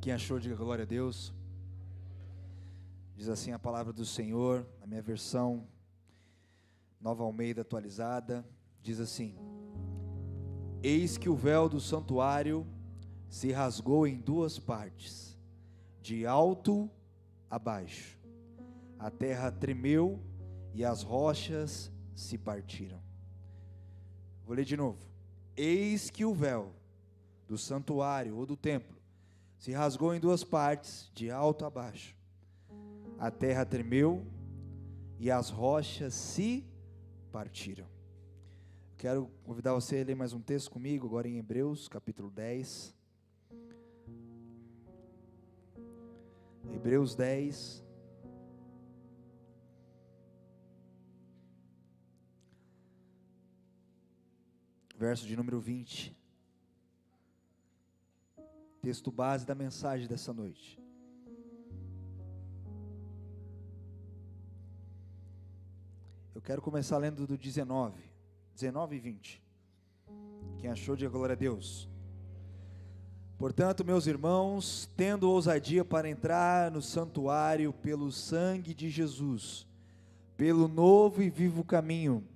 Quem achou, diga glória a Deus. Diz assim a palavra do Senhor, na minha versão Nova Almeida atualizada, diz assim: Eis que o véu do santuário se rasgou em duas partes, de alto a baixo. A terra tremeu e as rochas se partiram. Vou ler de novo. Eis que o véu do santuário ou do templo se rasgou em duas partes, de alto a baixo. A terra tremeu e as rochas se partiram. Quero convidar você a ler mais um texto comigo, agora em Hebreus, capítulo 10. Hebreus 10. Verso de número 20. Texto base da mensagem dessa noite. Eu quero começar lendo do 19 e 20. Quem achou, diga glória a Deus. Portanto, meus irmãos, tendo ousadia para entrar no santuário pelo sangue de Jesus, pelo novo e vivo caminho,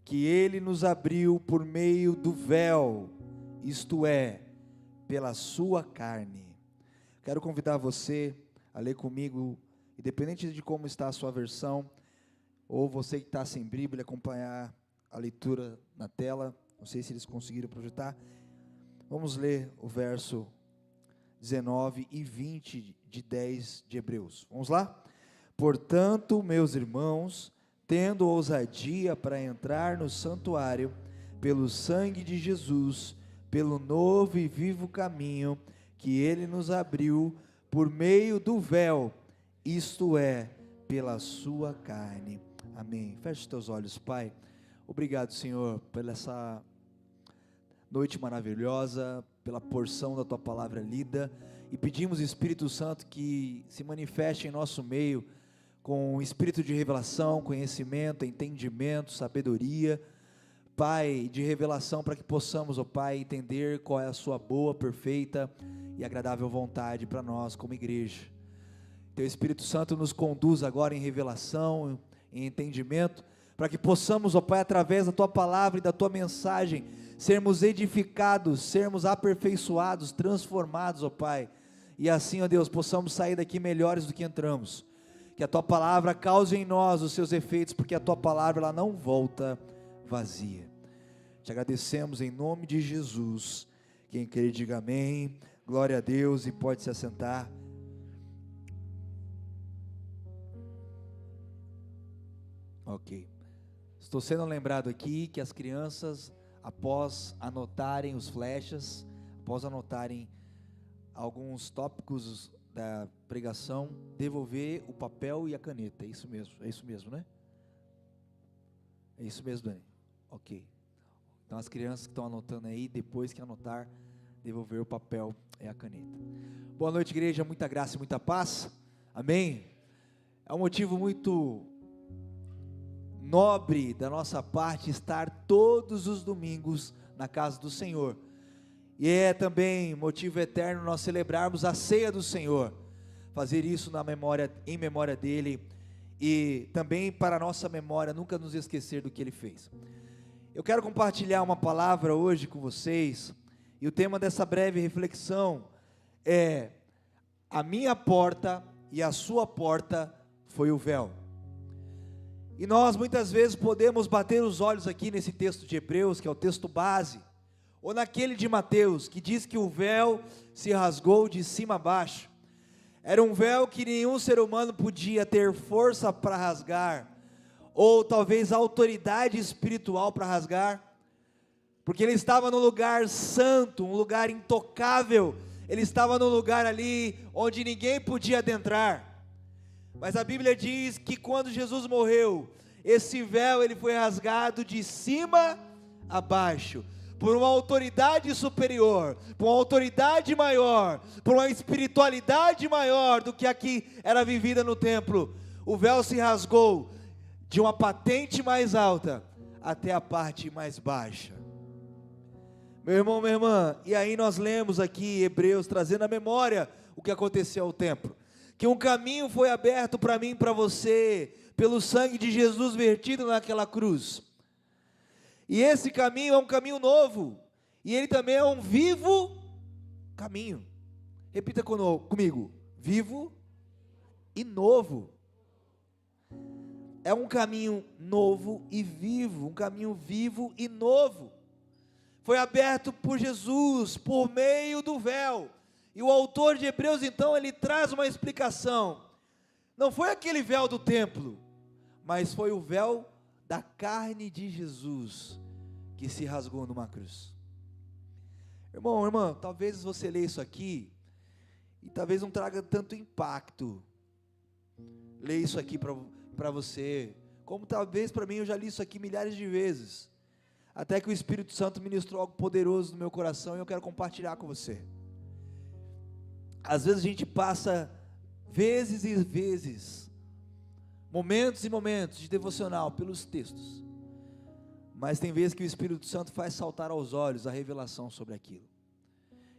que Ele nos abriu por meio do véu, isto é, pela sua carne. Quero convidar você a ler comigo, independente de como está a sua versão, ou você que está sem Bíblia, acompanhar a leitura na tela. Não sei se eles conseguiram projetar. Vamos ler o verso 19 e 20 de 10 de Hebreus. Vamos lá? Portanto, meus irmãos, tendo ousadia para entrar no santuário, pelo sangue de Jesus, pelo novo e vivo caminho, que Ele nos abriu, por meio do véu, isto é, pela sua carne. Amém. Feche os teus olhos, Pai. Obrigado, Senhor, pela essa noite maravilhosa, pela porção da Tua palavra lida, e pedimos, Espírito Santo, que se manifeste em nosso meio, com espírito de revelação, conhecimento, entendimento, sabedoria, Pai, de revelação, para que possamos, ó Pai, entender qual é a sua boa, perfeita e agradável vontade para nós como igreja. Teu Espírito Santo nos conduz agora em revelação, em entendimento, para que possamos, ó Pai, através da Tua palavra e da Tua mensagem, sermos edificados, sermos aperfeiçoados, transformados, ó Pai, e assim, ó Deus, possamos sair daqui melhores do que entramos. Que a Tua palavra cause em nós os seus efeitos, porque a Tua palavra ela não volta vazia. Te agradecemos em nome de Jesus. Quem crê diga amém, glória a Deus, e pode se assentar. Ok, estou sendo lembrado aqui que as crianças, após anotarem os flechas, após anotarem alguns tópicos da pregação, devolver o papel e a caneta. É isso mesmo, né? É isso mesmo, Dani? Ok. Então as crianças que estão anotando aí, depois que anotar, devolver o papel e a caneta. Boa noite, igreja, muita graça e muita paz, amém? É um motivo muito nobre da nossa parte estar todos os domingos na casa do Senhor, e é também motivo eterno nós celebrarmos a ceia do Senhor, fazer isso em memória dEle, e também para a nossa memória, nunca nos esquecer do que Ele fez. Eu quero compartilhar uma palavra hoje com vocês, e o tema dessa breve reflexão é: a minha porta e a sua porta foi o véu. E nós muitas vezes podemos bater os olhos aqui nesse texto de Hebreus, que é o texto base, ou naquele de Mateus, que diz que o véu se rasgou de cima a baixo. Era um véu que nenhum ser humano podia ter força para rasgar, ou talvez autoridade espiritual para rasgar, porque ele estava no lugar santo, um lugar intocável, ele estava no lugar ali onde ninguém podia adentrar. Mas a Bíblia diz que quando Jesus morreu, esse véu ele foi rasgado de cima a baixo, por uma autoridade superior, por uma autoridade maior, por uma espiritualidade maior do que a que era vivida no templo. O véu se rasgou de uma patente mais alta até a parte mais baixa. Meu irmão, minha irmã, e aí nós lemos aqui Hebreus, trazendo à memória o que aconteceu ao templo. Que um caminho foi aberto para mim e para você, pelo sangue de Jesus vertido naquela cruz. E esse caminho é um caminho novo, e ele também é um vivo caminho. Repita comigo: vivo e novo. É um caminho novo e vivo, um caminho vivo e novo. Foi aberto por Jesus, por meio do véu. E o autor de Hebreus, então, ele traz uma explicação. Não foi aquele véu do templo, mas foi o véu da carne de Jesus, que se rasgou numa cruz. Irmão, irmã, talvez você leia isso aqui, e talvez não traga tanto impacto. Leia isso aqui para você, como talvez para mim, eu já li isso aqui milhares de vezes, até que o Espírito Santo ministrou algo poderoso no meu coração, e eu quero compartilhar com você. Às vezes a gente passa vezes e vezes, momentos e momentos de devocional pelos textos, mas tem vezes que o Espírito Santo faz saltar aos olhos a revelação sobre aquilo,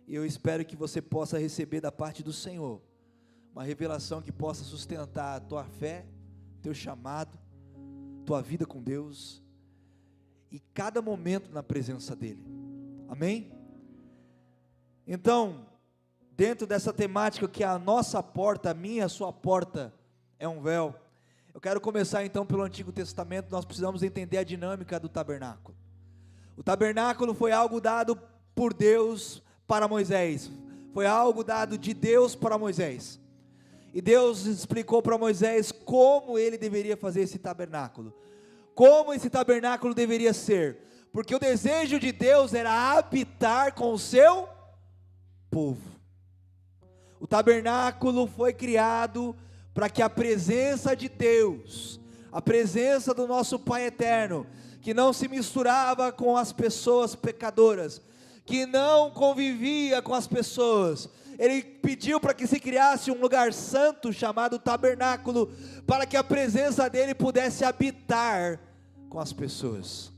e eu espero que você possa receber da parte do Senhor, uma revelação que possa sustentar a tua fé, teu chamado, tua vida com Deus, e cada momento na presença dEle, amém? Então, dentro dessa temática que a nossa porta, a minha, a sua porta é um véu, eu quero começar então pelo Antigo Testamento. Nós precisamos entender a dinâmica do tabernáculo. O tabernáculo foi algo dado por Deus para Moisés, foi algo dado de Deus para Moisés, e Deus explicou para Moisés como ele deveria fazer esse tabernáculo, como esse tabernáculo deveria ser, porque o desejo de Deus era habitar com o seu povo. O tabernáculo foi criado para que a presença de Deus, a presença do nosso Pai eterno, que não se misturava com as pessoas pecadoras, que não convivia com as pessoas, Ele pediu para que se criasse um lugar santo chamado tabernáculo, para que a presença dEle pudesse habitar com as pessoas.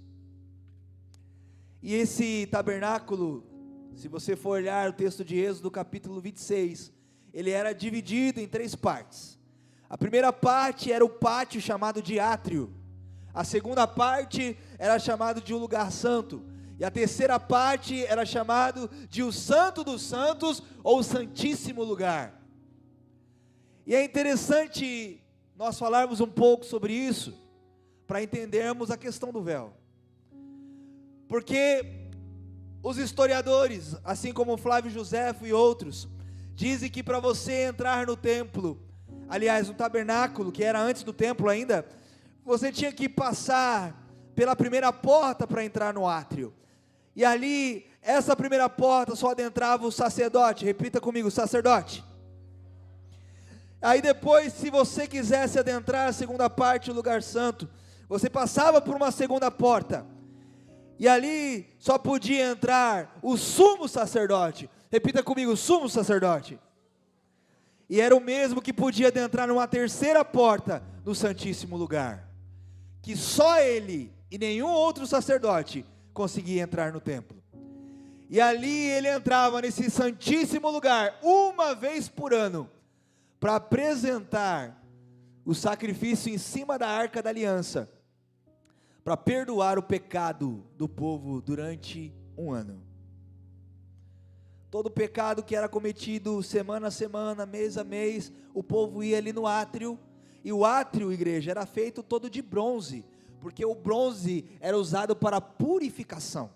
E esse tabernáculo, se você for olhar o texto de Êxodo capítulo 26, ele era dividido em 3 partes. A primeira parte era o pátio chamado de átrio, a segunda parte era chamado de um lugar santo, e a terceira parte era chamado de o Santo dos Santos, ou o Santíssimo Lugar. E é interessante nós falarmos um pouco sobre isso, para entendermos a questão do véu, porque os historiadores, assim como Flávio Joséfo e outros, dizem que para você entrar no templo, aliás, no tabernáculo, que era antes do templo ainda, você tinha que passar pela primeira porta para entrar no átrio, e ali, essa primeira porta só adentrava o sacerdote. Repita comigo: sacerdote. Aí depois, se você quisesse adentrar a segunda parte, o lugar santo, você passava por uma segunda porta, e ali só podia entrar o sumo sacerdote. Repita comigo: sumo sacerdote. E era o mesmo que podia adentrar numa terceira porta, no Santíssimo Lugar, que só ele e nenhum outro sacerdote conseguia entrar no templo. E ali ele entrava nesse Santíssimo Lugar uma vez por ano, para apresentar o sacrifício em cima da Arca da Aliança, para perdoar o pecado do povo durante um ano. Todo pecado que era cometido semana a semana, mês a mês, o povo ia ali no átrio, e o átrio, igreja, era feito todo de bronze, porque o bronze era usado para purificação.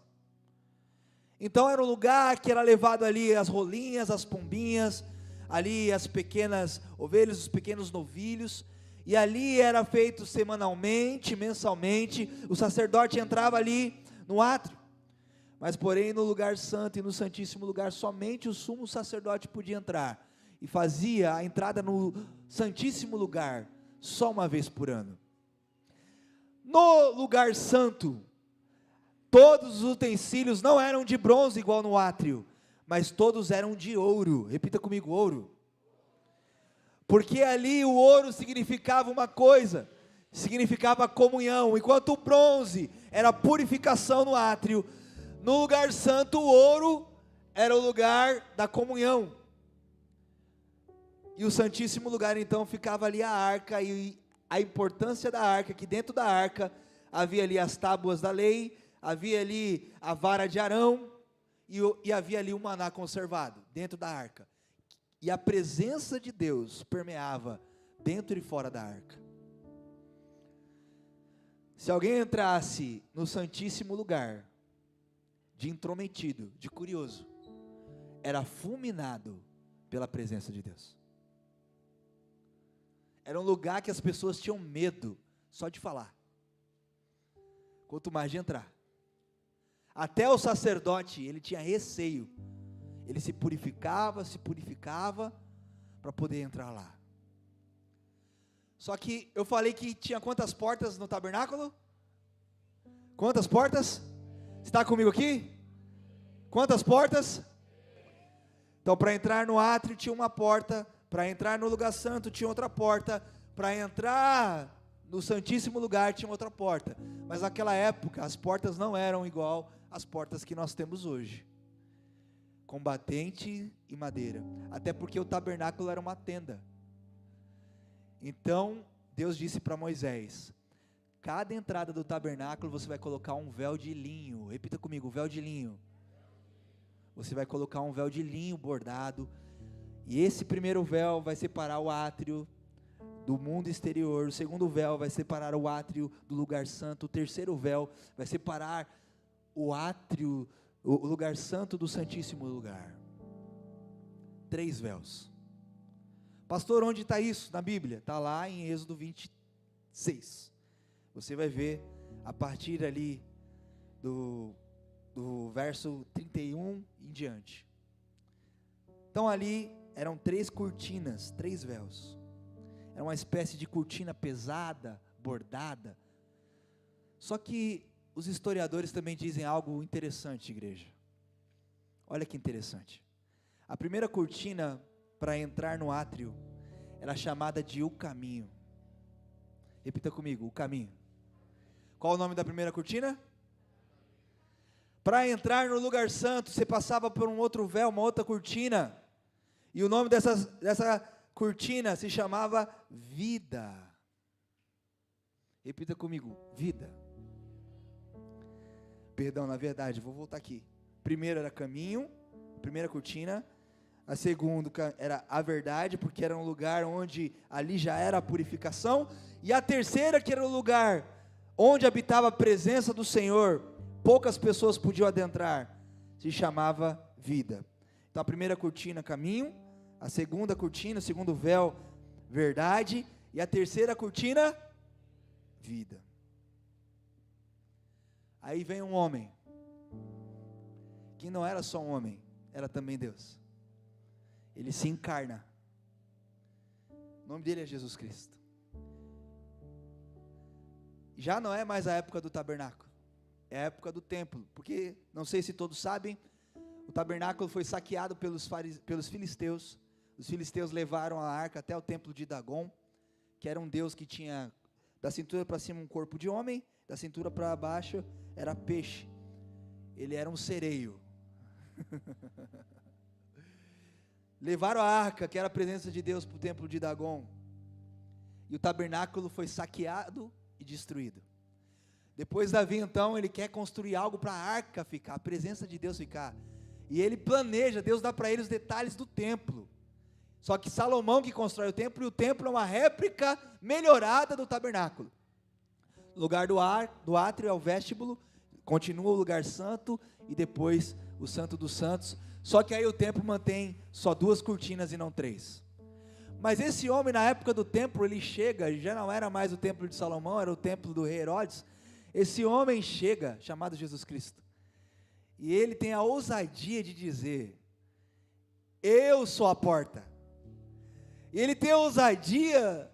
Então era um lugar que era levado ali as rolinhas, as pombinhas, ali as pequenas ovelhas, os pequenos novilhos, e ali era feito semanalmente, mensalmente, o sacerdote entrava ali no átrio, mas porém no lugar santo e no Santíssimo Lugar, somente o sumo sacerdote podia entrar, e fazia a entrada no Santíssimo Lugar, só uma vez por ano. No lugar santo, todos os utensílios não eram de bronze igual no átrio, mas todos eram de ouro. Repita comigo: ouro. Porque ali o ouro significava uma coisa, significava comunhão. Enquanto o bronze era purificação no átrio, no lugar santo o ouro era o lugar da comunhão. E o Santíssimo Lugar então ficava ali a arca, e a importância da arca, que dentro da arca havia ali as tábuas da lei, havia ali a vara de Arão, e havia ali o maná conservado, dentro da arca. E a presença de Deus permeava dentro e fora da arca. Se alguém entrasse no Santíssimo Lugar, de intrometido, de curioso, era fulminado pela presença de Deus. Era um lugar que as pessoas tinham medo só de falar, quanto mais de entrar. Até o sacerdote, ele tinha receio, ele se purificava para poder entrar lá. Só que eu falei que tinha quantas portas no tabernáculo? Quantas portas? Está comigo aqui? Quantas portas? Então, para entrar no átrio tinha uma porta, para entrar no lugar santo tinha outra porta, para entrar no Santíssimo Lugar tinha outra porta. Mas naquela época as portas não eram igual às portas que nós temos hoje, com batente e madeira, até porque o tabernáculo era uma tenda. Então Deus disse para Moisés: cada entrada do tabernáculo você vai colocar um véu de linho. Repita comigo: véu de linho. Você vai colocar um véu de linho bordado, e esse primeiro véu vai separar o átrio do mundo exterior. O segundo véu vai separar o átrio do lugar santo. O terceiro véu vai separar o átrio, o lugar santo do Santíssimo Lugar. 3 véus. Pastor, onde está isso na Bíblia? Está lá em Êxodo 26. Você vai ver a partir ali do verso 31 em diante. Então ali eram 3 cortinas, 3 véus. Era uma espécie de cortina pesada, bordada. Só que os historiadores também dizem algo interessante, igreja. Olha que interessante. A primeira cortina para entrar no átrio era chamada de o caminho. Repita comigo: o caminho. Qual o nome da primeira cortina? Para entrar no lugar santo, você passava por um outro véu, uma outra cortina. E o nome dessa cortina se chamava vida. Repita comigo: vida. Perdão, na verdade, vou voltar aqui. Primeiro era caminho, primeira cortina. A segunda era a verdade, porque era um lugar onde ali já era a purificação. E a terceira, que era o lugar onde habitava a presença do Senhor, poucas pessoas podiam adentrar, se chamava vida. Então a primeira cortina, caminho. A segunda cortina, o segundo véu, verdade. E a terceira cortina, vida. Aí vem um homem, que não era só um homem, era também Deus. Ele se encarna. O nome dele é Jesus Cristo. Já não é mais a época do tabernáculo, é a época do templo. Porque, não sei se todos sabem, o tabernáculo foi saqueado pelos filisteus. Os filisteus levaram a arca até o templo de Dagon, que era um deus que tinha da cintura para cima um corpo de homem, da cintura para baixo era peixe. Ele era um sereio. Levaram a arca, que era a presença de Deus, para o templo de Dagon. E o tabernáculo foi saqueado e destruído. Depois Davi então, ele quer construir algo para a arca ficar, a presença de Deus ficar. E ele planeja, Deus dá para ele os detalhes do templo. Só que Salomão que constrói o templo, e o templo é uma réplica melhorada do tabernáculo. O lugar do átrio é o vestíbulo, continua o lugar santo, e depois o santo dos santos. Só que aí o templo mantém só 2 cortinas e não 3. Mas esse homem, na época do templo, ele chega, já não era mais o templo de Salomão, era o templo do rei Herodes. Esse homem chega, chamado Jesus Cristo, e ele tem a ousadia de dizer: eu sou a porta. E ele tem a ousadia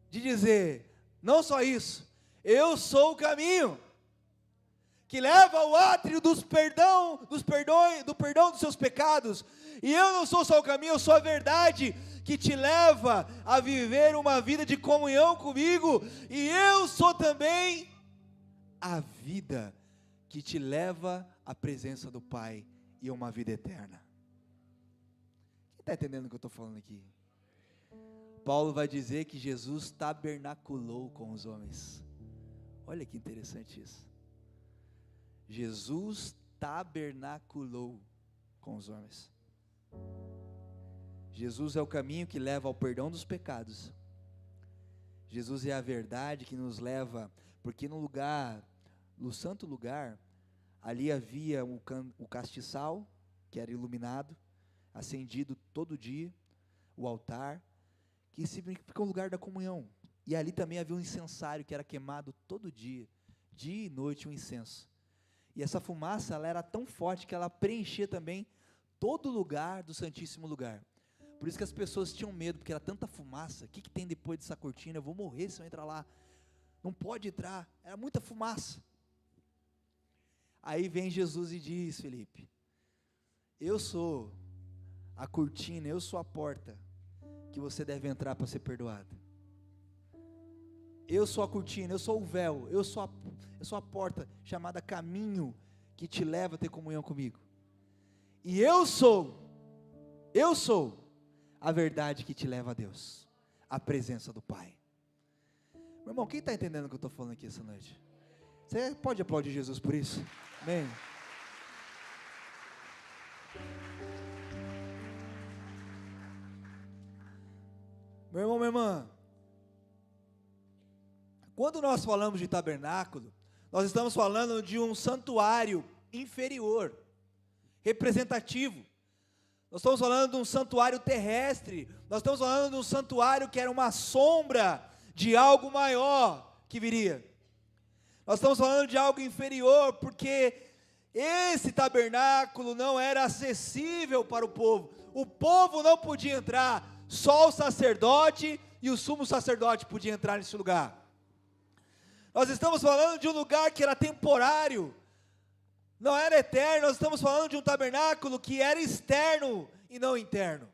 de dizer, não só isso, eu sou o caminho, que leva ao átrio do perdão dos seus pecados. E eu não sou só o caminho, eu sou a verdade, que te leva a viver uma vida de comunhão comigo. E eu sou também a vida, que te leva à presença do Pai e a uma vida eterna. Quem está entendendo o que eu estou falando aqui? Paulo vai dizer que Jesus tabernaculou com os homens. Olha que interessante isso. Jesus tabernaculou com os homens. Jesus é o caminho que leva ao perdão dos pecados. Jesus é a verdade que nos leva, porque no santo lugar, ali havia o castiçal, que era iluminado, acendido todo dia, o altar, que significa o lugar da comunhão, e ali também havia um incensário, que era queimado todo dia e noite um incenso, e essa fumaça, ela era tão forte, que ela preenchia também todo o lugar do santíssimo lugar. Por isso que as pessoas tinham medo, porque era tanta fumaça. O que tem depois dessa cortina? Eu vou morrer se eu entrar lá. Não pode entrar, era muita fumaça. Aí vem Jesus e diz: Felipe, eu sou a cortina, eu sou a porta que você deve entrar para ser perdoado. Eu sou a cortina, eu sou o véu, eu sou a porta chamada caminho, que te leva a ter comunhão comigo. E eu sou a verdade que te leva a Deus, a presença do Pai. Meu irmão, quem está entendendo o que eu estou falando aqui essa noite? Você pode aplaudir Jesus por isso? Amém? Meu irmão, minha irmã, quando nós falamos de tabernáculo, nós estamos falando de um santuário inferior, representativo. Nós estamos falando de um santuário terrestre, nós estamos falando de um santuário que era uma sombra de algo maior que viria. Nós estamos falando de algo inferior, porque esse tabernáculo não era acessível para o povo não podia entrar, só o sacerdote e o sumo sacerdote podiam entrar nesse lugar. Nós estamos falando de um lugar que era temporário, não era eterno. Nós estamos falando de um tabernáculo que era externo e não interno,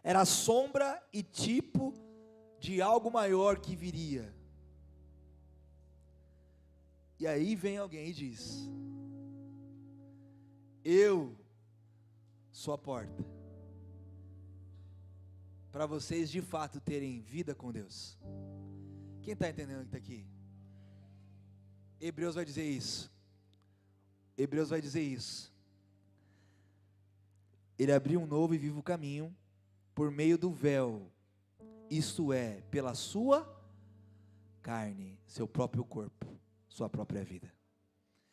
era sombra e tipo de algo maior que viria. E aí vem alguém e diz: eu sou a porta, para vocês de fato terem vida com Deus. Quem está entendendo o que está aqui? Hebreus vai dizer isso. Ele abriu um novo e vivo caminho por meio do véu, isto é, pela sua carne, seu próprio corpo, sua própria vida.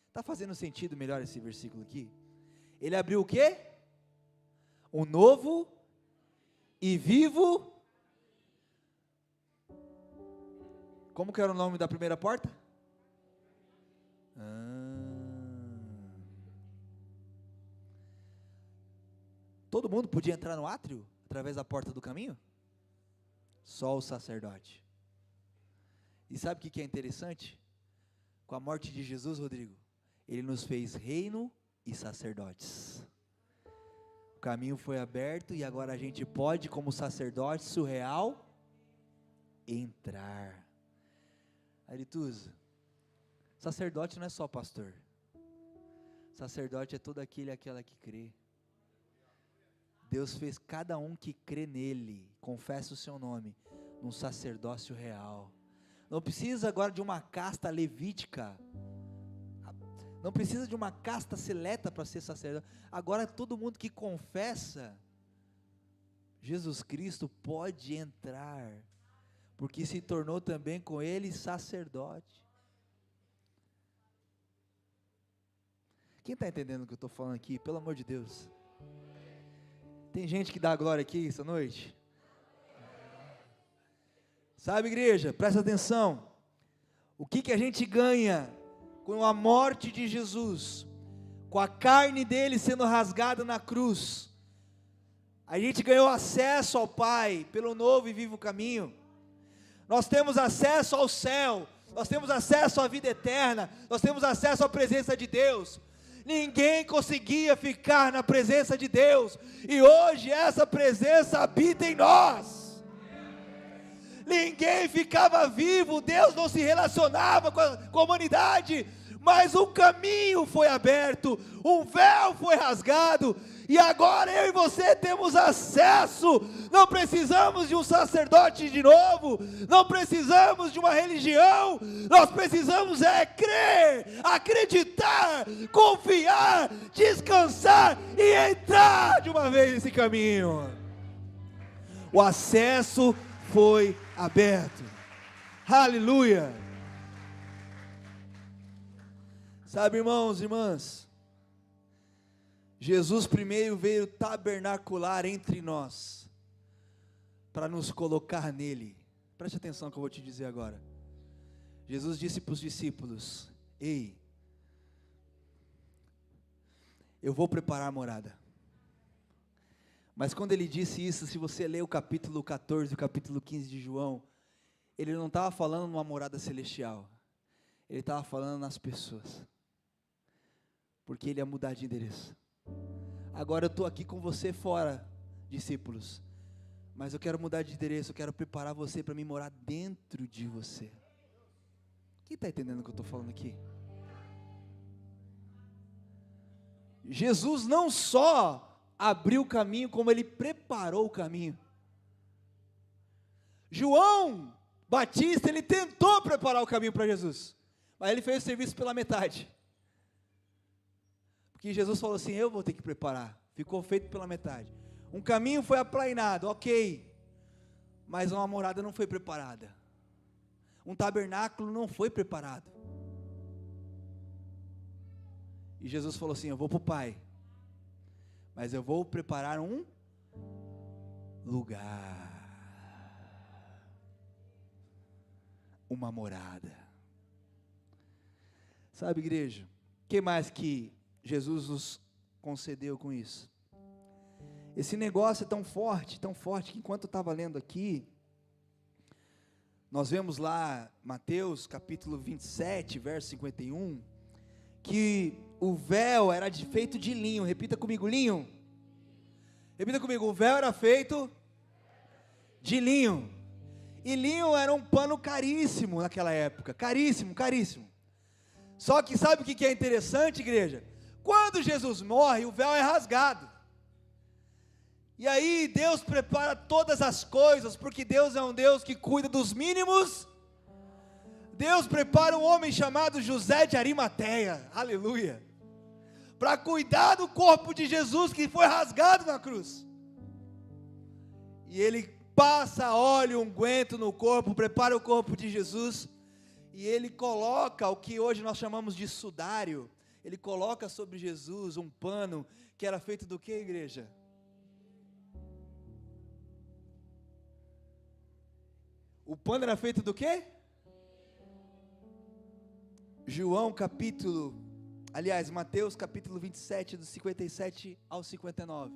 Está fazendo sentido melhor esse versículo aqui? Ele abriu o quê? Um novo e vivo. Como que era o nome da primeira porta? Todo mundo podia entrar no átrio através da porta do caminho? Só o sacerdote. E sabe o que é interessante? Com a morte de Jesus, Rodrigo, ele nos fez reino e sacerdotes. O caminho foi aberto e agora a gente pode, como sacerdote surreal, entrar. Arituza, sacerdote não é só pastor. Sacerdote é todo aquele e aquela que crê. Deus fez cada um que crê nele, confessa o seu nome, num sacerdócio real. Não precisa agora de uma casta levítica, não precisa de uma casta seleta para ser sacerdote. Agora todo mundo que confessa Jesus Cristo pode entrar, porque se tornou também com ele sacerdote. Quem está entendendo o que eu estou falando aqui? Pelo amor de Deus. Tem gente que dá glória aqui essa noite? Sabe, igreja, presta atenção. O que a gente ganha com a morte de Jesus, com a carne dele sendo rasgada na cruz? A gente ganhou acesso ao Pai pelo novo e vivo caminho. Nós temos acesso ao céu, nós temos acesso à vida eterna, nós temos acesso à presença de Deus. Ninguém conseguia ficar na presença de Deus, e hoje essa presença habita em nós. Ninguém ficava vivo, Deus não se relacionava com a humanidade, mas um caminho foi aberto, um véu foi rasgado, E agora eu e você temos acesso. Não precisamos de um sacerdote de novo, não precisamos de uma religião. Nós precisamos crer, acreditar, confiar, descansar e entrar de uma vez nesse caminho. O acesso foi aberto. Aleluia. Sabe, irmãos e irmãs, Jesus primeiro veio tabernacular entre nós, para nos colocar nele. Preste atenção no que eu vou te dizer agora. Jesus disse para os discípulos: ei, eu vou preparar a morada. Mas quando ele disse isso, se você ler o capítulo 14 e o capítulo 15 de João, ele não estava falando numa morada celestial, ele estava falando nas pessoas, porque ele ia mudar de endereço. Agora eu estou aqui com você fora, discípulos, mas eu quero mudar de endereço, eu quero preparar você para me morar dentro de você. Quem está entendendo o que eu estou falando aqui? Jesus não só abriu o caminho, como ele preparou o caminho. João Batista, ele tentou preparar o caminho para Jesus, mas ele fez o serviço pela metade. Porque Jesus falou assim: eu vou ter que preparar. Ficou feito pela metade. Um caminho foi aplainado, ok, mas uma morada não foi preparada. Um tabernáculo não foi preparado. E Jesus falou assim: eu vou para o Pai, mas eu vou preparar um lugar, uma morada. Sabe, igreja, o que mais que Jesus nos concedeu com isso? Esse negócio é tão forte, que enquanto eu estava lendo aqui, nós vemos lá, Mateus capítulo 27, verso 51, que o véu era feito de linho. Repita comigo: linho. Repita comigo: o véu era feito de linho. E linho era um pano caríssimo naquela época, caríssimo, caríssimo. Só que sabe o que é interessante, igreja? Quando Jesus morre, o véu é rasgado. E aí Deus prepara todas as coisas, porque Deus é um Deus que cuida dos mínimos. Deus prepara um homem chamado José de Arimateia, aleluia, para cuidar do corpo de Jesus que foi rasgado na cruz. E ele passa óleo, unguento no corpo, prepara o corpo de Jesus, e ele coloca o que hoje nós chamamos de sudário. Ele coloca sobre Jesus um pano que era feito do que, igreja? O pano era feito do quê? Mateus capítulo 27, do 57 ao 59.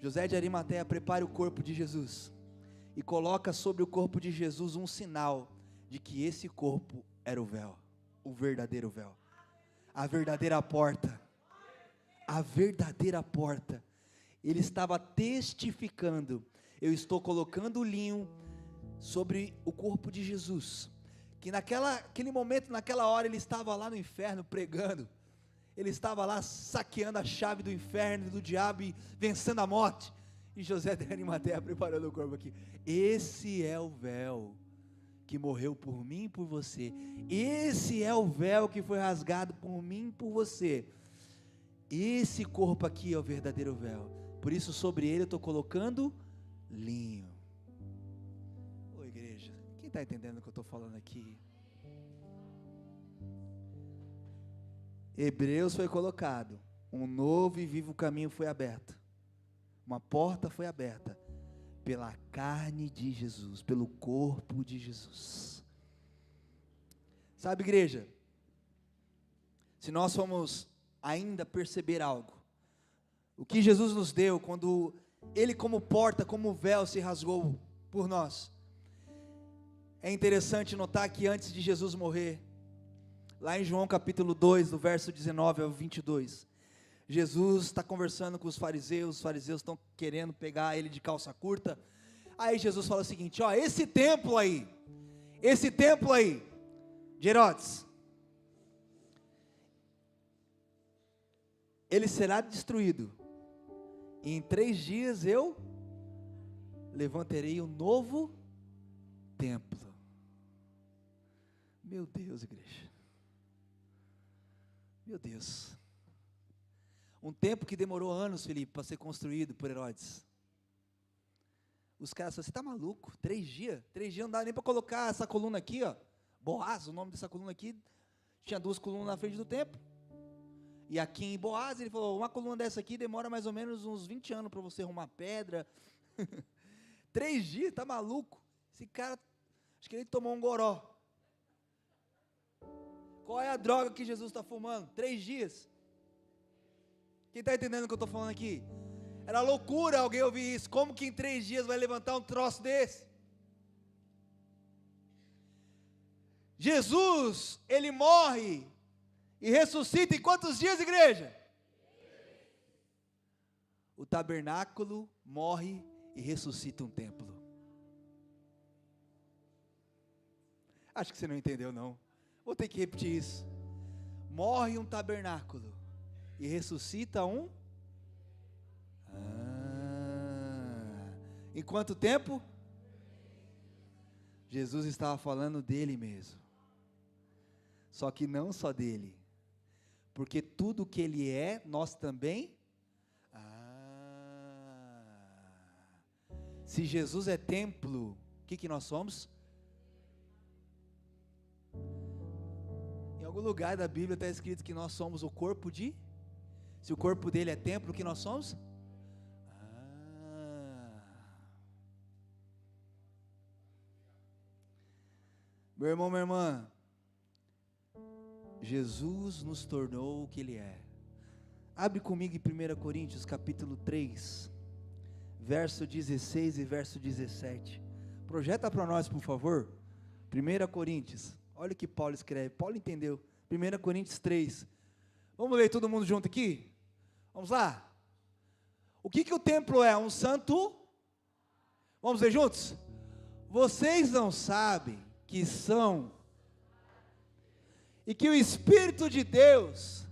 José de Arimateia prepara o corpo de Jesus e coloca sobre o corpo de Jesus um sinal de que esse corpo era o véu, o verdadeiro véu, a verdadeira porta, a verdadeira porta. Ele estava testificando: eu estou colocando o linho sobre o corpo de Jesus, que naquele momento, naquela hora, ele estava lá no inferno pregando, ele estava lá saqueando a chave do inferno, do diabo, e vencendo a morte. E José de Arimateia preparando o corpo aqui. Esse é o véu que morreu por mim e por você. Esse é o véu que foi rasgado por mim e por você. Esse corpo aqui é o verdadeiro véu. Por isso sobre ele eu estou colocando linho. Ô igreja, quem está entendendo o que eu estou falando aqui? Hebreus foi colocado, um novo e vivo caminho foi aberto, uma porta foi aberta, pela carne de Jesus, pelo corpo de Jesus. Sabe, igreja, se nós formos ainda perceber algo, o que Jesus nos deu, quando Ele como porta, como véu se rasgou por nós, é interessante notar que antes de Jesus morrer, lá em João capítulo 2, do verso 19 ao 22, Jesus está conversando com os fariseus estão querendo pegar ele de calça curta. Aí Jesus fala o seguinte: ó, esse templo aí de Herodes, ele será destruído e em 3 dias eu levantarei um novo templo. Meu Deus, igreja. Meu Deus. Um templo que demorou anos, Felipe, para ser construído por Herodes. Os caras falaram, você está maluco? 3 dias? 3 dias não dá nem para colocar essa coluna aqui, ó. Boaz, o nome dessa coluna aqui, tinha 2 colunas na frente do templo. E aqui em Boaz, ele falou, uma coluna dessa aqui demora mais ou menos uns 20 anos para você arrumar pedra. 3 dias, tá maluco? Esse cara, acho que ele tomou um goró. Qual é a droga que Jesus está fumando? 3 dias. Quem está entendendo o que eu estou falando aqui? Era loucura alguém ouvir isso. Como que em 3 dias vai levantar um troço desse? Jesus, ele morre e ressuscita em quantos dias, igreja? O tabernáculo morre e ressuscita um templo. Acho que você não entendeu, não. Vou ter que repetir isso. Morre um tabernáculo e ressuscita um. Em quanto tempo? Jesus estava falando dele mesmo. Só que não só dele. Porque tudo que ele é, nós também. Se Jesus é templo, o que nós somos? Em algum lugar da Bíblia está escrito que nós somos o corpo de. Se o corpo dele é templo, o que nós somos? Meu irmão, minha irmã, Jesus nos tornou o que Ele é. Abre comigo em 1 Coríntios capítulo 3, verso 16 e verso 17. Projeta para nós, por favor. 1 Coríntios, olha o que Paulo escreve. Paulo entendeu. 1 Coríntios 3. Vamos ler todo mundo junto aqui? Vamos lá. O que o templo é? Um santo? Vamos ler juntos? Vocês não sabem que são, e que o Espírito de Deus,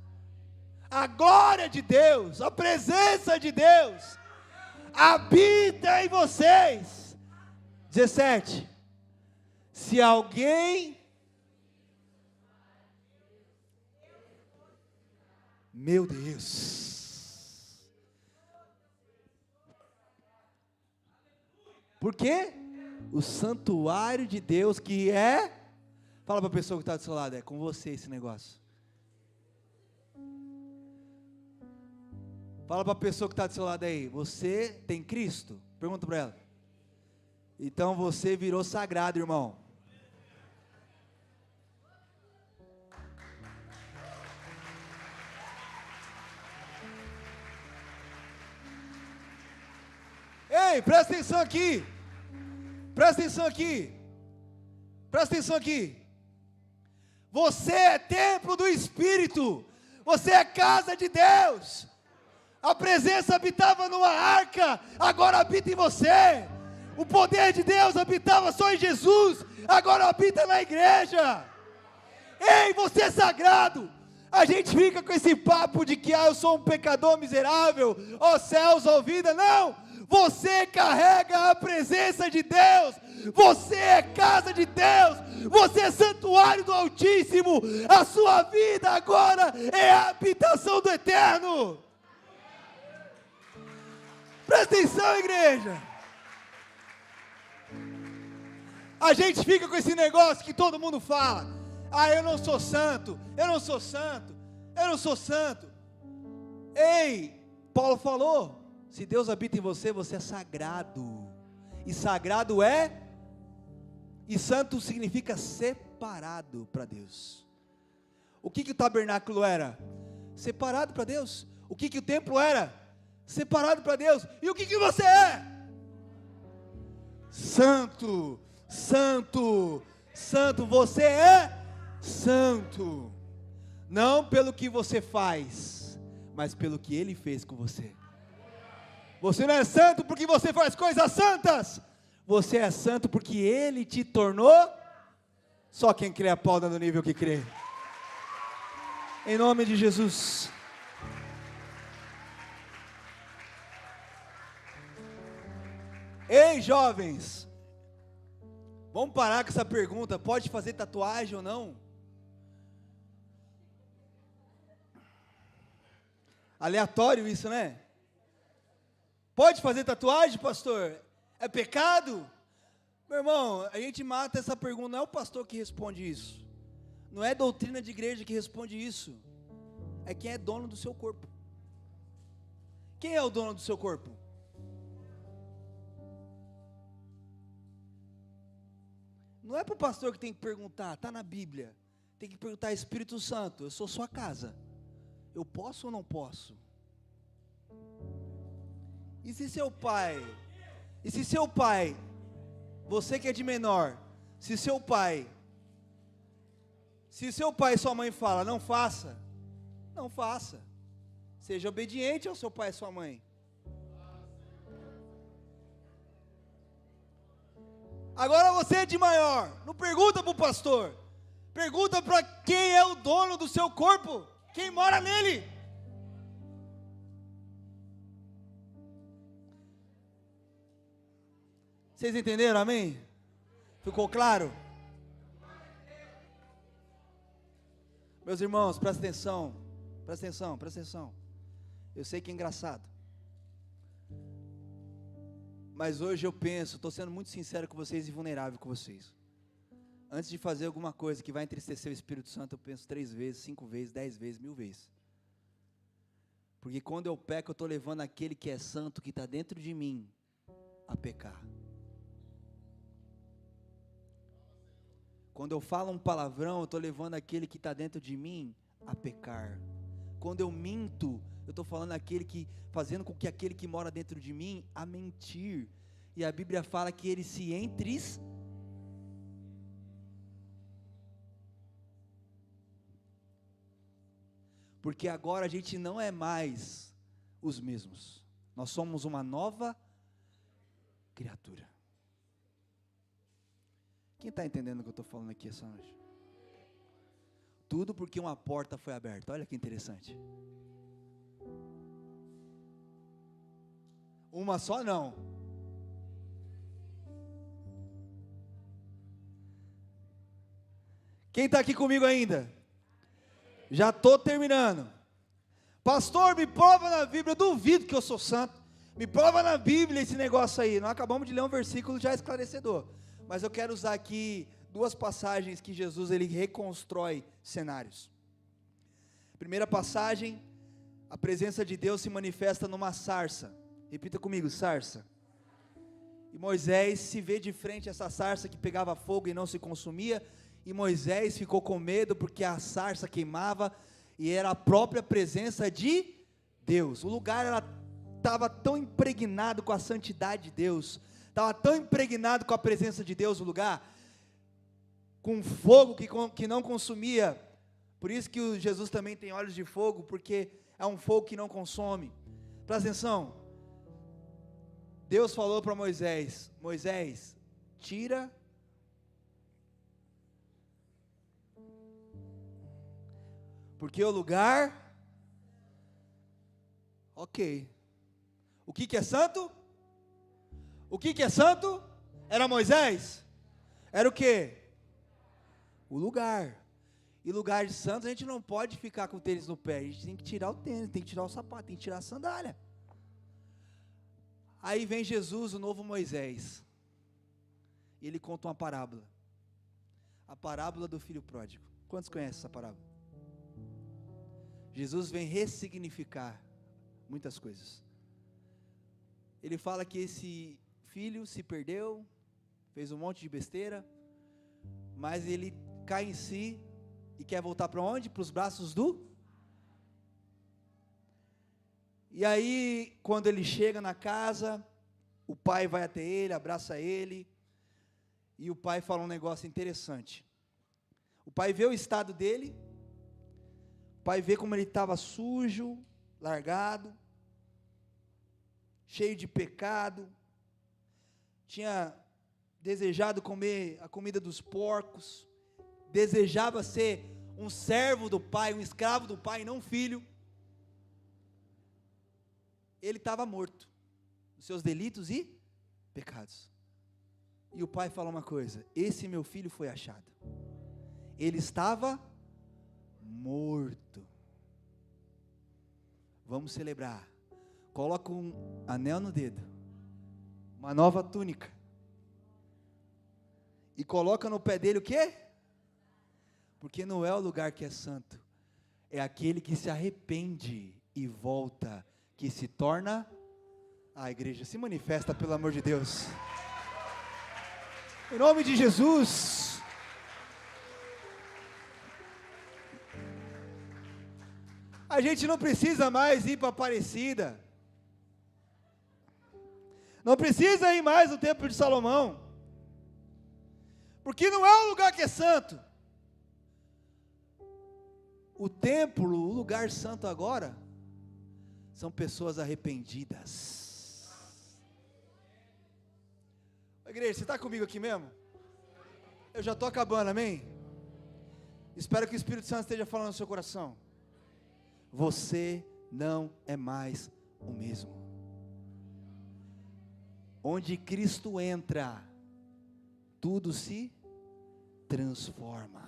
a glória de Deus, a presença de Deus, habita em vocês. 17. Se alguém, meu Deus, por quê? O santuário de Deus que é, fala para a pessoa que está do seu lado, é com você esse negócio. Fala para a pessoa que está do seu lado aí, você tem Cristo? Pergunta para ela. Então você virou sagrado, irmão. Ei, presta atenção aqui. Presta atenção aqui. Presta atenção aqui. Você é templo do Espírito. Você é casa de Deus. A presença habitava numa arca, agora habita em você. O poder de Deus habitava só em Jesus, agora habita na igreja. Ei, você é sagrado. A gente fica com esse papo de que eu sou um pecador miserável, ó céus, ó vida. Não. Você carrega a presença de Deus, você é casa de Deus, você é santuário do Altíssimo, a sua vida agora é a habitação do Eterno. Presta atenção, igreja. A gente fica com esse negócio que todo mundo fala, eu não sou santo, eu não sou santo, eu não sou santo. Ei, Paulo falou, se Deus habita em você, você é sagrado. E sagrado é, e santo significa separado para Deus. O que o tabernáculo era? Separado para Deus. O que o templo era? Separado para Deus. E o que você é? Santo, santo, santo. Você é santo. Não pelo que você faz, mas pelo que Ele fez com você. Você não é santo porque você faz coisas santas. Você é santo porque Ele te tornou. Só quem crê aplauda no nível que crê. Em nome de Jesus. Ei, jovens, vamos parar com essa pergunta, pode fazer tatuagem ou não? Aleatório isso, né? Pode fazer tatuagem, pastor? É pecado? Meu irmão, a gente mata essa pergunta, não é o pastor que responde isso, não é doutrina de igreja que responde isso, é quem é dono do seu corpo. Quem é o dono do seu corpo? Não é para o pastor que tem que perguntar, está na Bíblia, tem que perguntar, Espírito Santo, eu sou sua casa, eu posso ou não posso? E se seu pai, você que é de menor, se seu pai e sua mãe falam, não faça, não faça, seja obediente ao seu pai e sua mãe. Agora você é de maior, não pergunta para o pastor, pergunta para quem é o dono do seu corpo, quem mora nele. Vocês entenderam, amém? Ficou claro? Meus irmãos, presta atenção, presta atenção, presta atenção. Eu sei que é engraçado, mas hoje eu penso, estou sendo muito sincero com vocês e vulnerável com vocês. Antes de fazer alguma coisa que vai entristecer o Espírito Santo, eu penso 3 vezes, 5 vezes, 10 vezes, 1000 vezes. Porque quando eu peco, eu estou levando aquele que é santo, que está dentro de mim, a pecar. Quando eu falo um palavrão, eu estou levando aquele que está dentro de mim a pecar. Quando eu minto, eu estou falando fazendo com que aquele que mora dentro de mim a mentir. E a Bíblia fala que ele se porque agora a gente não é mais os mesmos. Nós somos uma nova criatura. Quem está entendendo o que eu estou falando aqui essa noite? Tudo porque uma porta foi aberta. Olha que interessante. Uma só não. Quem está aqui comigo ainda? Já estou terminando. Pastor, me prova na Bíblia. Eu duvido que eu sou santo. Me prova na Bíblia esse negócio aí. Nós acabamos de ler um versículo já esclarecedor. Mas eu quero usar aqui 2 passagens que Jesus ele reconstrói cenários. Primeira passagem, a presença de Deus se manifesta numa sarça. Repita comigo, sarça. E Moisés se vê de frente a essa sarça que pegava fogo e não se consumia. E Moisés ficou com medo porque a sarça queimava e era a própria presença de Deus. O lugar estava tão impregnado com a santidade de Deus, estava tão impregnado com a presença de Deus o lugar, com fogo que não consumia. Por isso que Jesus também tem olhos de fogo, porque é um fogo que não consome. Presta atenção, Deus falou para Moisés, Moisés, tira porque o lugar, ok, o que é santo? O que é santo? Era Moisés? Era o que? O lugar. E lugar de santo a gente não pode ficar com o tênis no pé, a gente tem que tirar o tênis, tem que tirar o sapato, tem que tirar a sandália. Aí vem Jesus, o novo Moisés, e ele conta uma parábola, a parábola do filho pródigo. Quantos conhecem essa parábola? Jesus vem ressignificar muitas coisas. Ele fala que esse filho se perdeu, fez um monte de besteira, mas ele cai em si e quer voltar para onde? Para os braços do... E aí, quando ele chega na casa, o pai vai até ele, abraça ele, e o pai fala um negócio interessante. O pai vê o estado dele, o pai vê como ele estava sujo, largado, cheio de pecado, tinha desejado comer a comida dos porcos, desejava ser um servo do pai, um escravo do pai, não um filho. Ele estava morto, os seus delitos e pecados. E o pai fala uma coisa: esse meu filho foi achado. Ele estava morto. Vamos celebrar. Coloca um anel no dedo, uma nova túnica, e coloca no pé dele o quê? Porque não é o lugar que é santo, é aquele que se arrepende e volta, que se torna. A igreja se manifesta, pelo amor de Deus, em nome de Jesus. A gente não precisa mais ir para Aparecida, não precisa ir mais no templo de Salomão, porque não é um lugar que é santo. O templo, o lugar santo agora, são pessoas arrependidas. Igreja, você está comigo aqui mesmo? Eu já estou acabando, amém? Espero que o Espírito Santo esteja falando no seu coração. Você não é mais o mesmo. Onde Cristo entra, tudo se transforma.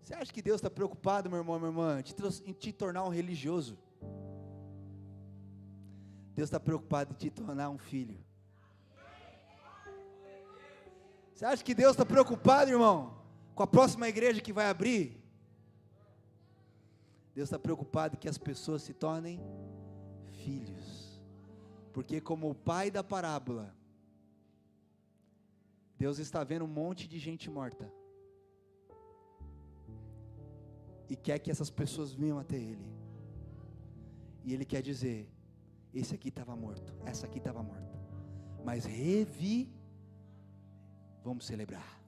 Você acha que Deus está preocupado, meu irmão, minha irmã, em te tornar um religioso? Deus está preocupado em te tornar um filho. Você acha que Deus está preocupado, irmão, com a próxima igreja que vai abrir? Deus está preocupado que as pessoas se tornem filhos, porque como o pai da parábola, Deus está vendo um monte de gente morta, e quer que essas pessoas venham até Ele, e Ele quer dizer: esse aqui estava morto, essa aqui estava morta, mas vamos celebrar.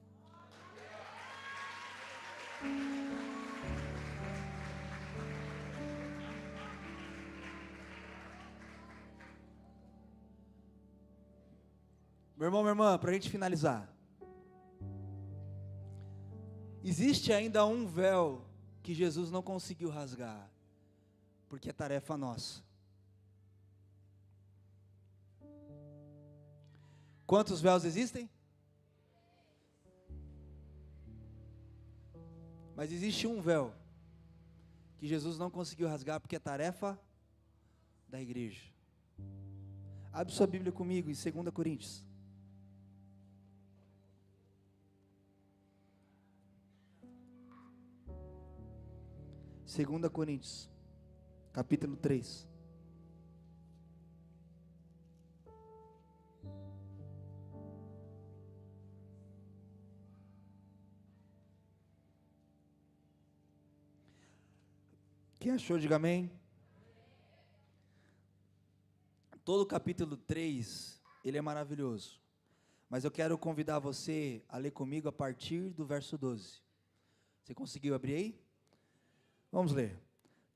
Meu irmão, minha irmã, para a gente finalizar, existe ainda um véu que Jesus não conseguiu rasgar, porque é tarefa nossa. Quantos véus existem? Mas existe um véu que Jesus não conseguiu rasgar, porque é tarefa da igreja. Abre sua Bíblia comigo em 2 Coríntios. Segunda Coríntios, capítulo 3. Quem achou, diga amém. Todo o capítulo 3, ele é maravilhoso, mas eu quero convidar você a ler comigo a partir do verso 12. Você conseguiu abrir aí? Vamos ler.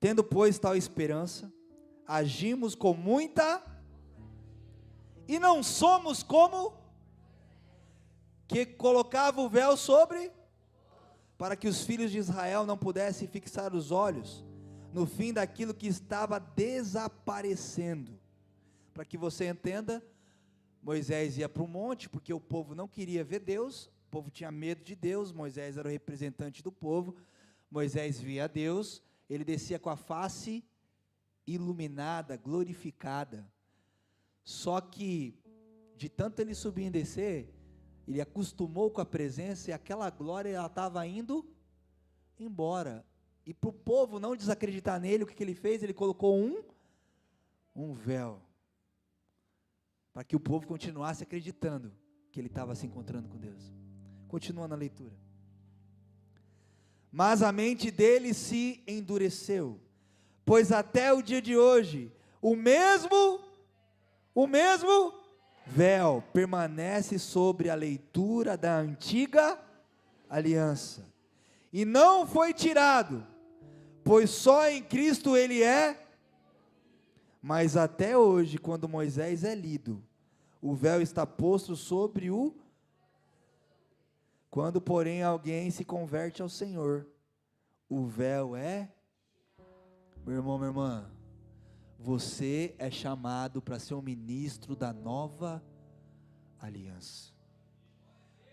Tendo, pois, tal esperança, agimos com muita, e não somos como que colocava o véu sobre, para que os filhos de Israel não pudessem fixar os olhos no fim daquilo que estava desaparecendo. Para que você entenda, Moisés ia para o monte, porque o povo não queria ver Deus, o povo tinha medo de Deus, Moisés era o representante do povo, Moisés via Deus, ele descia com a face iluminada, glorificada, só que, de tanto ele subir e descer, ele acostumou com a presença, e aquela glória, ela estava indo embora, e para o povo não desacreditar nele, o que ele fez? Ele colocou um véu, para que o povo continuasse acreditando, que ele estava se encontrando com Deus. Continua na leitura. Mas a mente dele se endureceu, pois até o dia de hoje, o mesmo véu permanece sobre a leitura da antiga aliança, e não foi tirado, pois só em Cristo ele é. Mas até hoje, quando Moisés é lido, o véu está posto sobre o. Quando, porém, alguém se converte ao Senhor, o véu é. Meu irmão, minha irmã, Você é chamado para ser um ministro da nova aliança.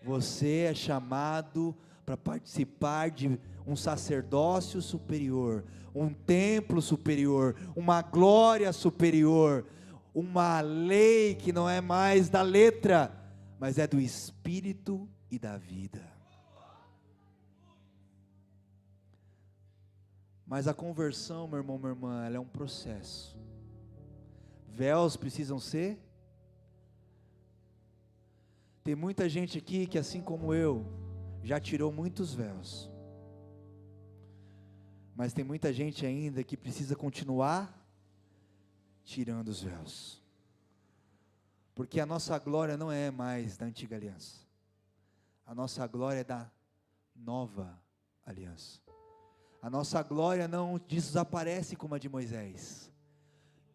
Você é chamado para participar de um sacerdócio superior, um templo superior, uma glória superior, uma lei que não é mais da letra, mas é do Espírito e da vida. Mas a conversão, meu irmão, minha irmã, ela é um processo. Véus precisam ser. Tem muita gente aqui que, assim como eu, já tirou muitos véus. Mas tem muita gente ainda que precisa continuar tirando os véus. Porque a nossa glória não é mais da antiga aliança. A nossa glória é da nova aliança. A nossa glória não desaparece como a de Moisés.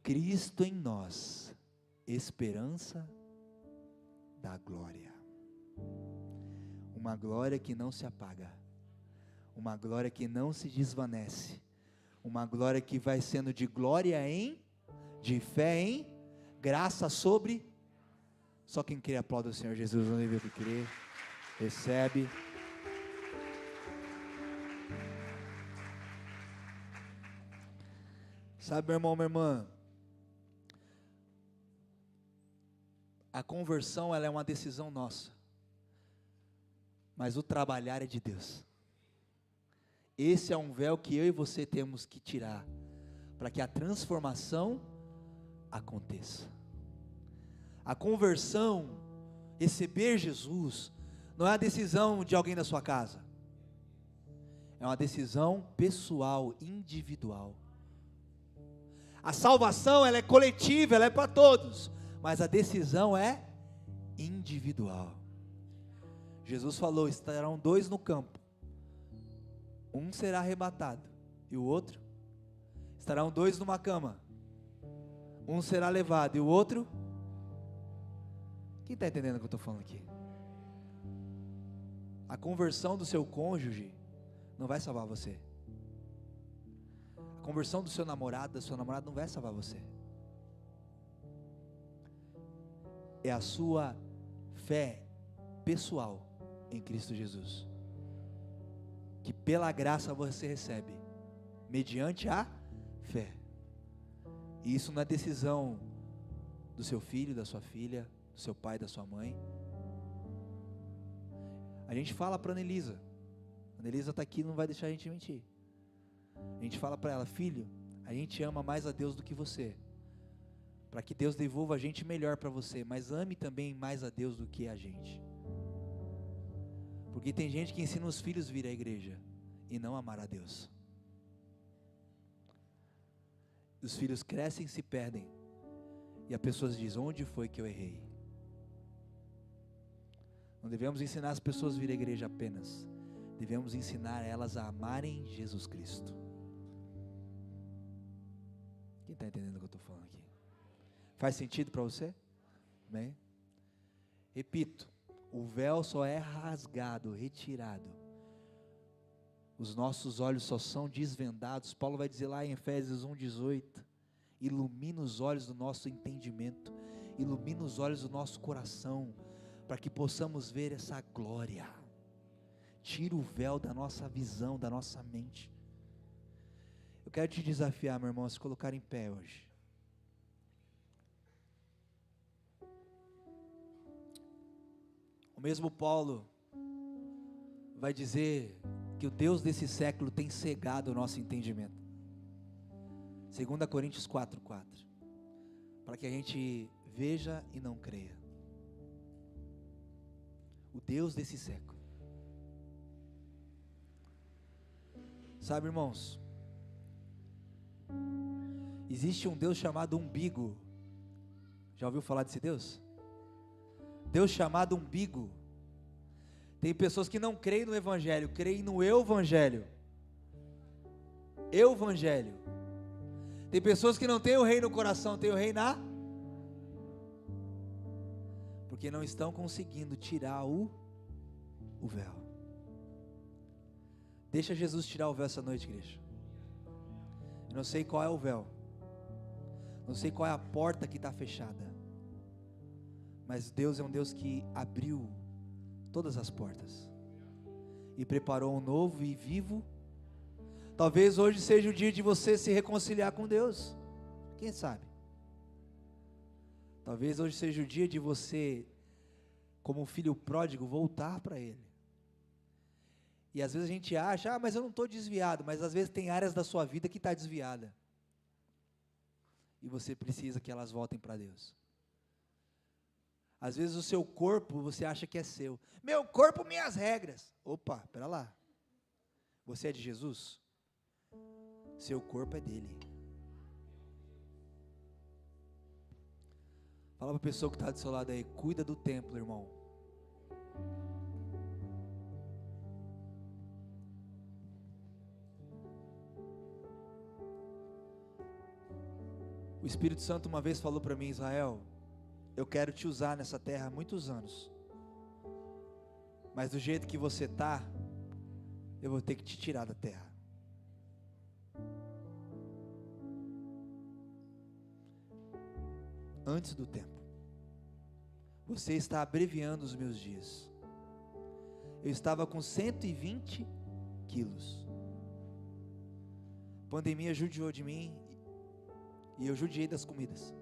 Cristo em nós, esperança da glória. Uma glória que não se apaga. Uma glória que não se desvanece. Uma glória que vai sendo de glória em, de fé em, graça sobre. Só quem crê aplauda o Senhor Jesus, no nível que crê, recebe. Sabe, meu irmão, minha irmã, a conversão, ela é uma decisão nossa, mas o trabalhar é de Deus. Esse é um véu que eu e você temos que tirar, para que a transformação aconteça. A conversão, receber Jesus, não é a decisão de alguém da sua casa, é uma decisão pessoal, individual. A salvação, ela é coletiva, ela é para todos, mas a decisão é individual. Jesus falou: estarão dois no campo, um será arrebatado e o outro, estarão dois numa cama, um será levado e o outro. Quem está entendendo o que eu estou falando aqui? A conversão do seu cônjuge não vai salvar você. A conversão do seu namorado, da sua namorada, não vai salvar você. É a sua fé pessoal em Cristo Jesus, que pela graça você recebe, mediante a fé. E isso não é decisão do seu filho, da sua filha, do seu pai, da sua mãe. A gente fala para a Anelisa está aqui, não vai deixar a gente mentir. A gente fala para ela: filho, a gente ama mais a Deus do que você, para que Deus devolva a gente melhor para você, mas ame também mais a Deus do que a gente. Porque tem gente que ensina os filhos a vir à igreja e não amar a Deus. Os filhos crescem e se perdem, e as pessoas dizem: onde foi que eu errei? Não devemos ensinar as pessoas a vir à igreja apenas, devemos ensinar elas a amarem Jesus Cristo. Quem está entendendo o que eu estou falando aqui? Faz sentido para você? Bem, repito, o véu só é rasgado, retirado, os nossos olhos só são desvendados. Paulo vai dizer lá em Efésios 1,18: ilumina os olhos do nosso entendimento, ilumina os olhos do nosso coração, para que possamos ver essa glória. Tira o véu da nossa visão, da nossa mente. Eu quero te desafiar, meu irmão, a se colocar em pé hoje. O mesmo Paulo vai dizer que o Deus desse século tem cegado o nosso entendimento. 2 Coríntios 4:4, para que a gente veja e não creia. O Deus desse século. Sabe, irmãos, existe um Deus chamado umbigo. Já ouviu falar desse Deus? Deus chamado umbigo. Tem pessoas que não creem no Evangelho, creem no Evangelho. Evangelho. Tem pessoas que não têm o rei no coração, têm o rei porque não estão conseguindo tirar o véu. Deixa Jesus tirar o véu essa noite, igreja. Eu não sei qual é o véu, Não sei qual é a porta que está fechada, mas Deus é um Deus que abriu todas as portas e preparou um novo e vivo. Talvez hoje seja o dia de você se reconciliar com Deus, quem sabe? Talvez hoje seja o dia de você, como um filho pródigo, voltar para Ele. E às vezes a gente acha, mas eu não estou desviado, mas às vezes tem áreas da sua vida que está desviada. E você precisa que elas voltem para Deus. Às vezes o seu corpo, você acha que é seu. Meu corpo, minhas regras. Opa, espera lá. Você é de Jesus? Seu corpo é dele. Fala para a pessoa que está do seu lado aí, cuida do templo, irmão. O Espírito Santo uma vez falou para mim, Israel, eu quero te usar nessa terra há muitos anos, mas do jeito que você está, eu vou ter que te tirar da terra. Antes do tempo. Você está abreviando os meus dias. Eu estava com 120 quilos. A pandemia judiou de mim e eu judiei das comidas.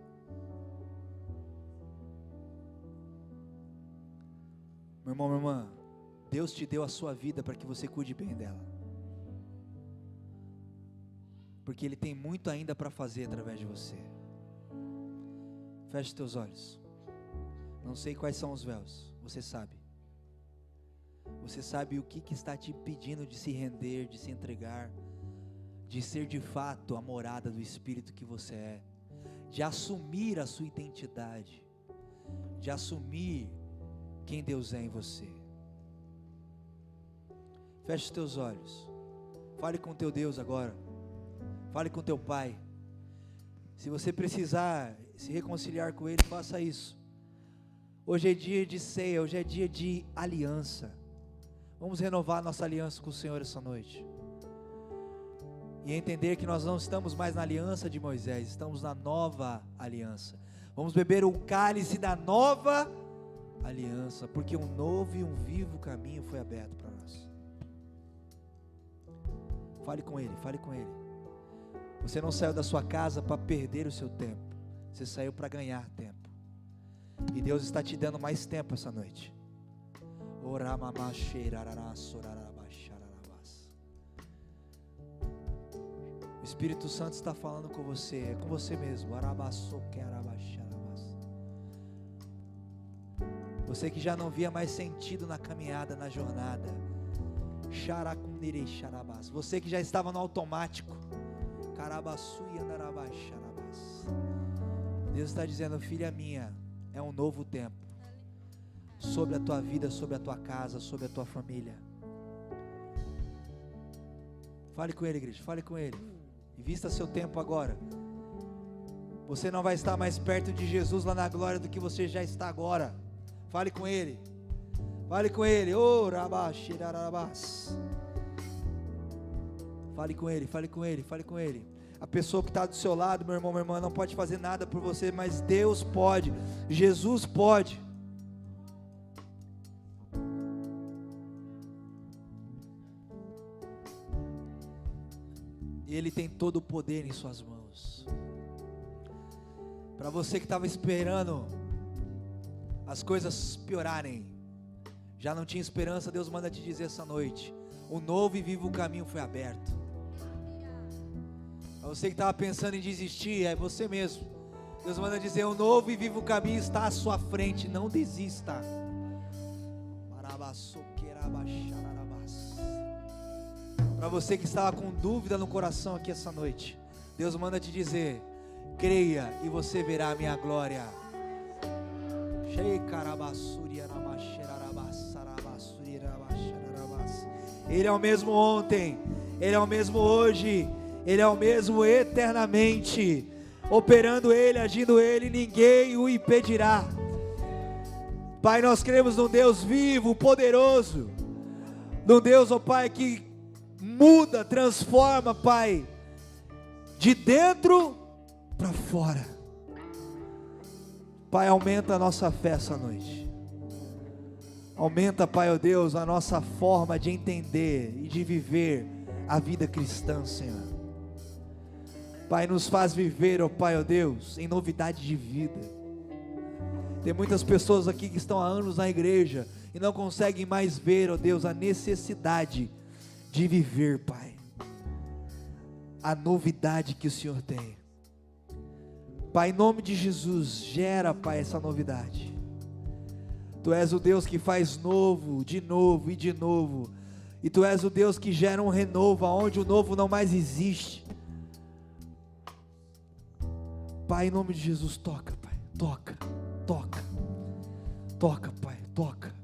Meu irmão, minha irmã, Deus te deu a sua vida para que você cuide bem dela. Porque Ele tem muito ainda para fazer através de você. Feche teus olhos. Não sei quais são os véus, você sabe. Você sabe o que está te impedindo de se render, de se entregar, de ser de fato a morada do Espírito que você é, de assumir a sua identidade, de assumir quem Deus é em você. Feche os teus olhos. Fale com teu Deus agora. Fale com teu Pai. Se você precisar se reconciliar com Ele, faça isso. Hoje é dia de ceia, hoje é dia de aliança. Vamos renovar nossa aliança com o Senhor essa noite. E entender que nós não estamos mais na aliança de Moisés, estamos na nova aliança. Vamos beber o cálice da nova aliança, porque um novo e um vivo caminho foi aberto para nós. Fale com Ele, fale com Ele. Você não saiu da sua casa para perder o seu tempo, você saiu para ganhar tempo. E Deus está te dando mais tempo essa noite. O Espírito Santo está falando com você, é com você mesmo. Você que já não via mais sentido na caminhada, na jornada. Você que já estava no automático. Deus está dizendo, filha minha, é um novo tempo sobre a tua vida, sobre a tua casa, sobre a tua família. Fale com Ele, igreja, fale com Ele. Invista seu tempo agora. Você não vai estar mais perto de Jesus lá na glória do que você já está agora. Fale com Ele. Fale com Ele. Fale com Ele, fale com Ele, fale com Ele. A pessoa que está do seu lado, meu irmão, minha irmã, não pode fazer nada por você, mas Deus pode. Jesus pode. E Ele tem todo o poder em suas mãos. Para você que estava esperando as coisas piorarem, já não tinha esperança, Deus manda te dizer essa noite, um novo e vivo caminho foi aberto. Para você que estava pensando em desistir, é você mesmo. Deus manda dizer, um novo e vivo caminho está à sua frente, não desista. Para você que estava com dúvida no coração aqui essa noite, Deus manda te dizer, creia e você verá a minha glória. Ele é o mesmo ontem, Ele é o mesmo hoje, Ele é o mesmo eternamente. Operando Ele, agindo Ele, ninguém o impedirá. Pai, nós cremos num Deus vivo, poderoso, num Deus, ó Pai, que muda, transforma, Pai, de dentro para fora. Pai, aumenta a nossa fé essa noite. Aumenta, Pai, ó Deus, a nossa forma de entender e de viver a vida cristã, Senhor. Pai, nos faz viver, ó Pai, ó Deus, em novidade de vida. Tem muitas pessoas aqui que estão há anos na igreja e não conseguem mais ver, ó Deus, a necessidade de viver, Pai, a novidade que o Senhor tem. Pai, em nome de Jesus, gera, Pai, essa novidade. Tu és o Deus que faz novo, de novo e de novo. E Tu és o Deus que gera um renovo, onde o novo não mais existe. Pai, em nome de Jesus, toca, Pai, toca, Pai, toca.